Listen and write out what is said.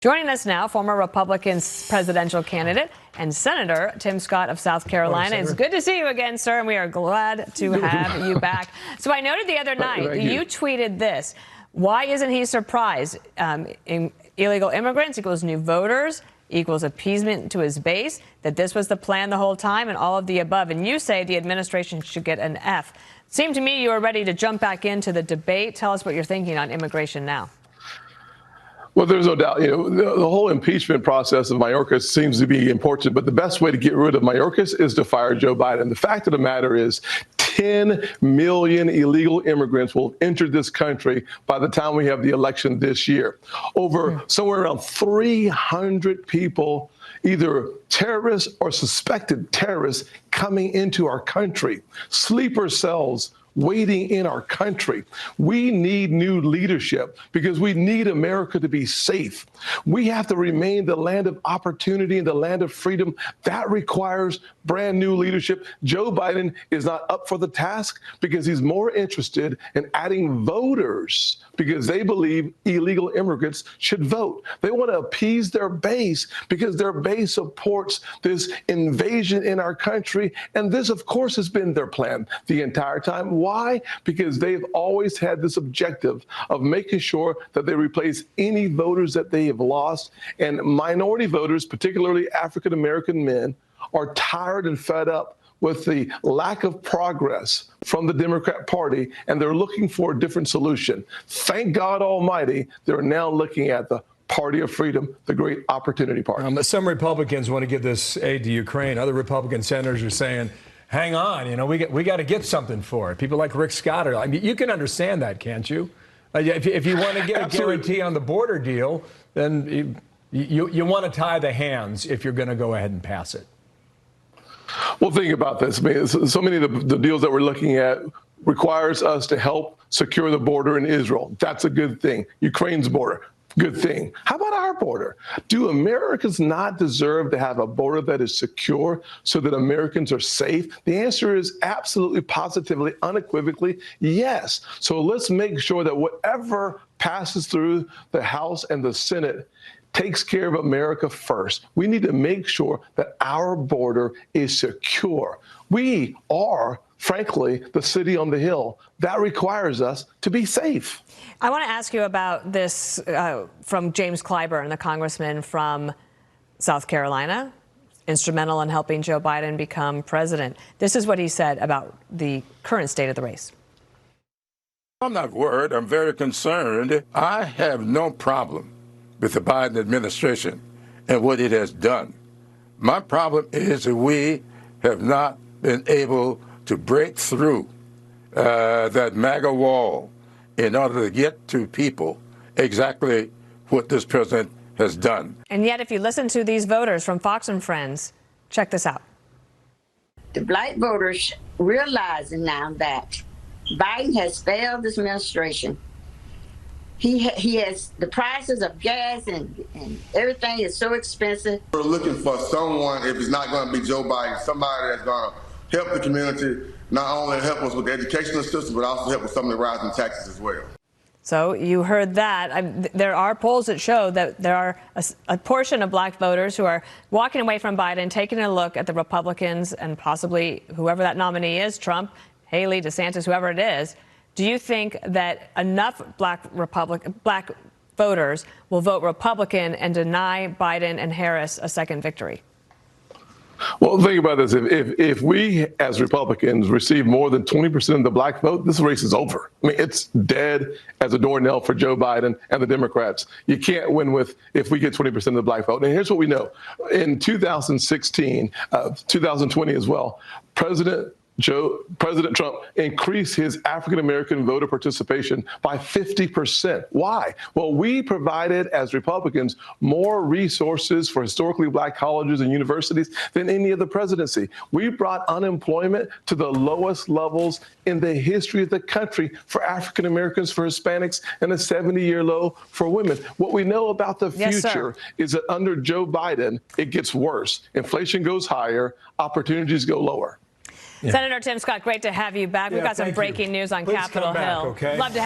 Joining us now, former Republican presidential candidate and Senator Tim Scott of South Carolina. It's good to see you again, sir, and we are glad to have you back. So I noted the other night you tweeted this. Why isn't he surprised? Illegal immigrants equals new voters equals appeasement to his base, that this was the plan the whole time and all of the above. And you say the administration should get an F. It seemed to me you were ready to jump back into the debate. Tell us what you're thinking on immigration now. Well, there's no doubt, the whole impeachment process of Mayorkas seems to be important, but the best way to get rid of Mayorkas is to fire Joe Biden. The fact of the matter is 10 million illegal immigrants will enter this country by the time we have the election this year. Over somewhere around 300 people, either terrorists or suspected terrorists, coming into our country. Sleeper cells waiting in our country. We need new leadership because we need America to be safe. We have to remain the land of opportunity and the land of freedom. That requires brand new leadership. Joe Biden is not up for the task because he's more interested in adding voters because they believe illegal immigrants should vote. They want to appease their base because their base supports this invasion in our country. And this, of course, has been their plan the entire time. Why? Because they've always had this objective of making sure that they replace any voters that they have lost. And minority voters, particularly African-American men, are tired and fed up with the lack of progress from the Democrat Party, and they're looking for a different solution. Thank God Almighty, they're now looking at the Party of Freedom, the great opportunity party. Some Republicans want to give this aid to Ukraine. Other Republican senators are saying, hang on, we got to get something for it. People like Rick Scott are, I mean, you can understand that, can't you? If you want to get a guarantee on the border deal, then you want to tie the hands if you're going to go ahead and pass it. Well, think about this. I mean, so many of the deals that we're looking at requires us to help secure the border in Israel. That's a good thing. Ukraine's border, good thing. How about our border? Do Americans not deserve to have a border that is secure so that Americans are safe? The answer is absolutely, positively, unequivocally, yes. So let's make sure that whatever passes through the House and the Senate takes care of America first. We need to make sure that our border is secure. We are, frankly, the city on the hill. That requires us to be safe. I want to ask you about this from James Clyburn, the congressman from South Carolina, instrumental in helping Joe Biden become president. This is what he said about the current state of the race. I'm not worried. I'm very concerned. I have no problem with the Biden administration and what it has done. My problem is that we have not been able to break through that MAGA wall in order to get to people exactly what this president has done. And yet, if you listen to these voters from Fox and Friends, check this out. The black voters realizing now that Biden has failed this administration. He has the prices of gas and everything is so expensive. We're looking for someone, if it's not going to be Joe Biden, somebody that's going to help the community, not only help us with the educational system, but also help with some of the rising taxes as well. So you heard that. There are polls that show that there are a portion of black voters who are walking away from Biden, taking a look at the Republicans and possibly whoever that nominee is, Trump, Haley, DeSantis, whoever it is. Do you think that enough black voters will vote Republican and deny Biden and Harris a second victory? Well, think about this. If we, as Republicans, receive more than 20% of the black vote, this race is over. I mean, it's dead as a doornail for Joe Biden and the Democrats. You can't win if we get 20% of the black vote. And here's what we know. In 2016, 2020 as well, President Trump increased his African-American voter participation by 50%. Why? Well, we provided, as Republicans, more resources for historically black colleges and universities than any other presidency. We brought unemployment to the lowest levels in the history of the country for African-Americans, for Hispanics, and a 70-year low for women. What we know about the future is that under Joe Biden, it gets worse. Inflation goes higher, opportunities go lower. Yeah. Senator Tim Scott, great to have you back. We've got some breaking news on Capitol Hill. Okay? Love to